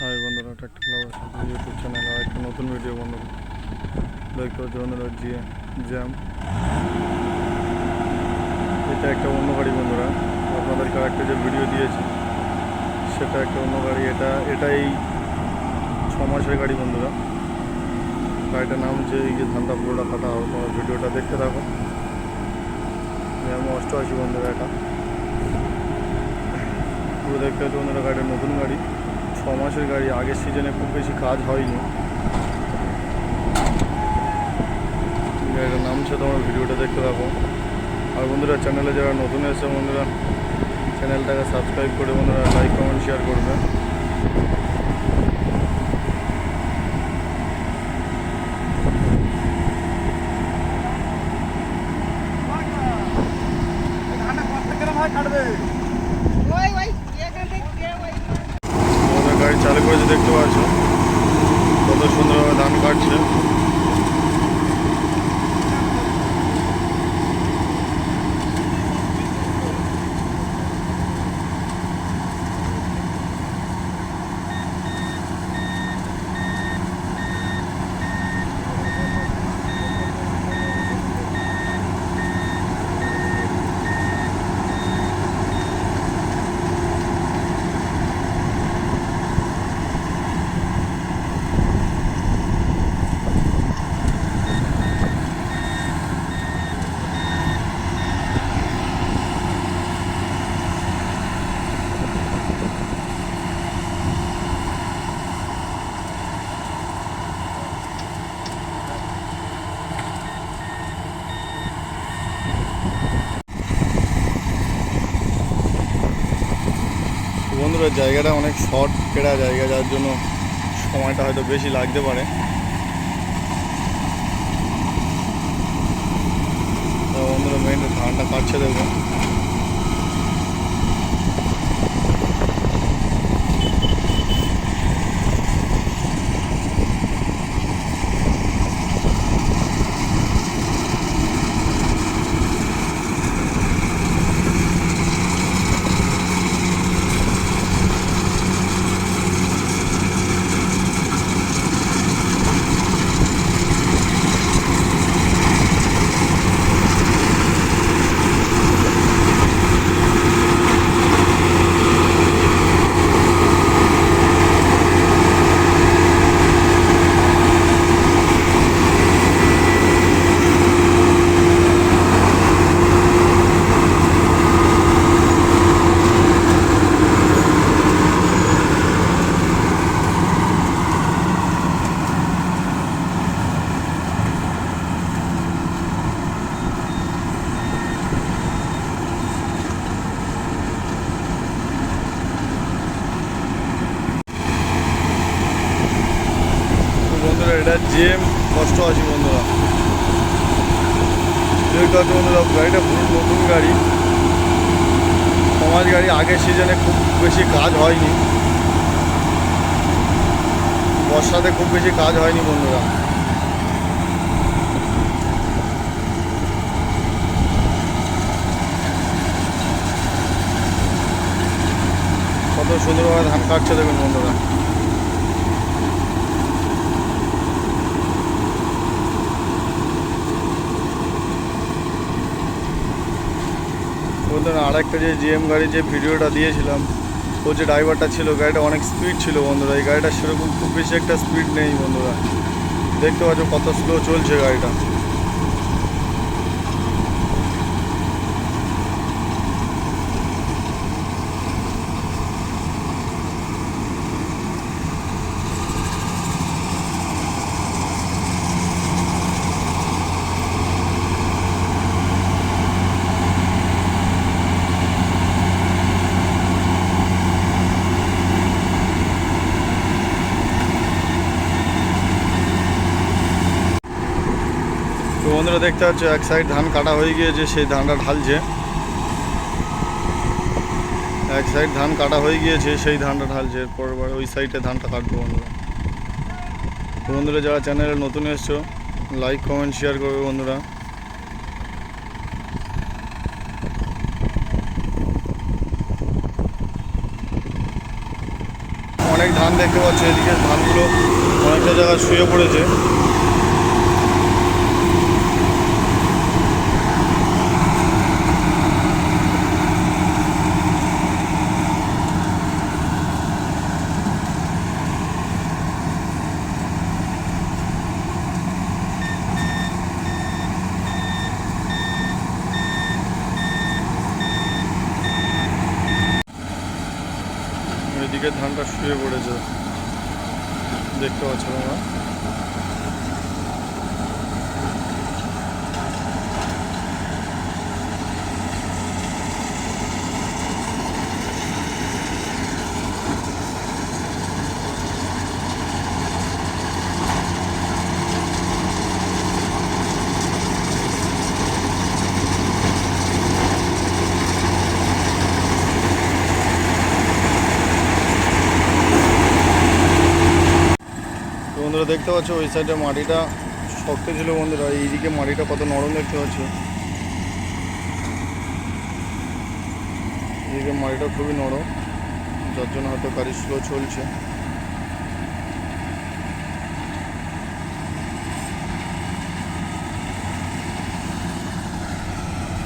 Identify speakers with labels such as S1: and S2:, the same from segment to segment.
S1: High বন্ধুরা, tractor লাভার YouTube channel আর একটা নতুন ভিডিও বন্ধুরা দেখতে হচ্ছে বন্ধুরা। জ্যাম এটা একটা অন্য গাড়ি বন্ধুরা, আপনাদেরকে একটা যে ভিডিও দিয়েছি সেটা একটা অন্য গাড়ি। এটাই 6 মাসের গাড়ি বন্ধুরা। গাড়িটার নাম হচ্ছে এই যে ধানটা পুরোটা কাটা হবে, তোমার ভিডিওটা দেখতে থাকো। জ্যাম 88 বন্ধুরা, এটা পুরো দেখতে হচ্ছে বন্ধুরা। গাড়িটা নতুন গাড়ি, 6 মাসের গাড়ি। আগের সিজনে খুব বেশি কাজ হয়নি। গাড়িটার নাম হচ্ছে, তোমার ভিডিওটা দেখতে থাকো। আর বন্ধুরা, চ্যানেলে যারা নতুন এসেছে বন্ধুরা, চ্যানেলটাকে সাবস্ক্রাইব করে বন্ধুরা লাইক কমেন্ট শেয়ার করবে। আমাদের গাড়ি চালু করেছে, দেখতে পাচ্ছ কত সুন্দরভাবে ধান কাটছে। বন্ধুরা, জায়গাটা অনেক শর্ট কেড়া জায়গা, যার জন্য সময়টা হয়তো বেশি লাগতে পারে। তো বন্ধুরা, মেন ধানটা কাটছে দেখো। বন্ধুরা, এটা জেম 88 বন্ধুরা। দেখতে পাচ্ছি বন্ধুরা, গাড়িটা পুরো নতুন গাড়ি, 6 মাস গাড়ি। আগের সিজনে খুব বেশি কাজ হয়নি, বর্ষাতে খুব বেশি কাজ হয়নি বন্ধুরা। কত সুন্দরভাবে ধান কাটছে দেখুন বন্ধুরা। বন্ধুরা, আরেকটা যে জিএম গাড়ি যে ভিডিওটা দিয়েছিলাম, ও যে ড্রাইভারটা ছিল, গাড়িটা অনেক স্পিড ছিল বন্ধুরা। এই গাড়িটা সেরকম খুব বেশি একটা স্পিড নেই বন্ধুরা। দেখতে পাচ্ছ কত স্লো চলছে গাড়িটা। তো বন্ধুরা, দেখতে পাচ্ছ এক সাইড ধান কাটা হয়ে গিয়েছে, সেই ধানটা ঢালছে। এক সাইড ধান কাটা হয়ে গিয়েছে, সেই ধানটা ঢালছে। এরপর ওই সাইডে ধানটা কাটবো বন্ধুরা। তো বন্ধুরা, যারা চ্যানেলে নতুন এসছো, লাইক কমেন্ট শেয়ার করবে বন্ধুরা। অনেক ধান দেখতে পাচ্ছ, এদিকে ধানগুলো অনেকটা জায়গায় শুয়ে পড়েছে। এদিকে ধানটা শুয়ে পড়েছে, দেখতে পাচ্ছ তোমরা। বন্ধুরা দেখতে পাচ্ছ ওই সাইডে মাটিটা শক্ত ছিল বন্ধুরা, এইদিকে মাটিটা কত নরম দেখতে পাচ্ছ। এইদিকে মাটিটা খুবই নরম, যার জন্য হয়তো গাড়ি স্লো চলছে।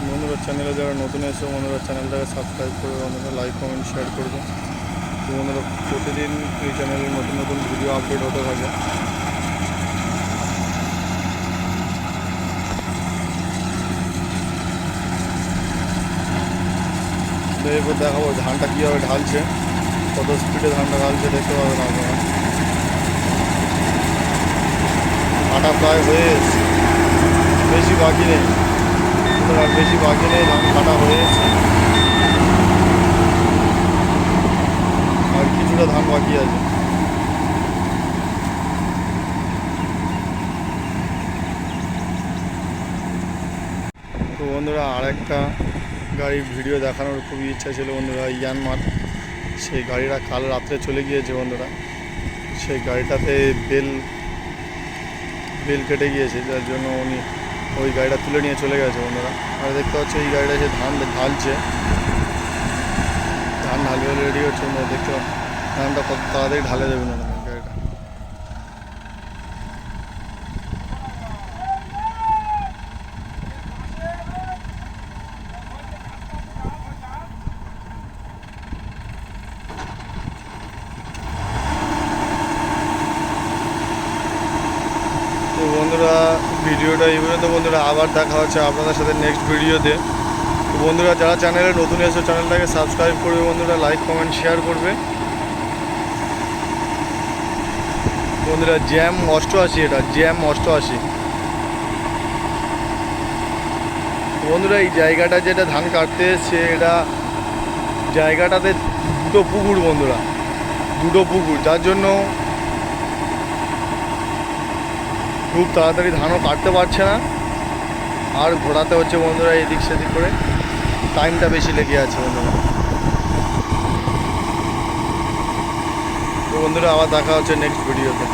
S1: বন্ধুরা চ্যানেলে যারা নতুন এসে বন্ধুরা চ্যানেলটাকে সাবস্ক্রাইব করবে, বন্ধুরা লাইক কমেন্ট শেয়ার করবে। তো বন্ধুরা প্রতিদিন এই চ্যানেলে নতুন নতুন ভিডিও আপডেট হতে থাকে। এরপর দেখাবো ধানটা কীভাবে ঢালছে, কত স্পিডে ধানটা ঢালছে দেখতে পাবেন আপনারা। কাটা প্রায় হয়ে এসছে, বেশি বাকি নেই, আর বেশি বাকি নেই, ধান কাটা হয়ে এসছে, আর কিছুটা ধান বাকি আছে। তো বন্ধুরা আরেকটা গাড়ির ভিডিও দেখানোর খুবই ইচ্ছা ছিল বন্ধুরা, ইয়ানমার। সেই গাড়িটা কাল রাত্রে চলে গিয়েছে বন্ধুরা, সেই গাড়িটাতে বেল কেটে গিয়েছে, যার জন্য উনি ওই গাড়িটা তুলে নিয়ে চলে গেছে বন্ধুরা। আর দেখতে পাচ্ছি এই গাড়িটা যে ধান ঢালছে, ধান ঢালবে রেডি হচ্ছে বন্ধুরা। দেখতে ধানটা কত তাড়াতাড়ি ঢালে দেবেন গাড়িটা। তো বন্ধুরা ভিডিওটা এই পর্যন্ত বন্ধুরা, আবার দেখা হচ্ছে আপনাদের সাথে নেক্সট ভিডিওতে। তো বন্ধুরা যারা চ্যানেলে নতুন এসে চ্যানেলটাকে সাবস্ক্রাইব করবে বন্ধুরা, লাইক কমেন্ট শেয়ার করবে বন্ধুরা। জ্যাম 88, এটা জ্যাম 88। বন্ধুরা এই জায়গাটা যেটা ধান কাটতে এসছে, এটা জায়গাটাতে দুটো পুকুর বন্ধুরা, দুটো পুকুর, যার জন্য খুব তাড়াতাড়ি ধানও কাটতে পারছে না, আর ঘোরাতে হচ্ছে বন্ধুরা এদিক সেদিক করে, টাইমটা বেশি লেগে আছে বন্ধুরা। তো বন্ধুরা আবার দেখা হচ্ছে নেক্সট ভিডিওতে।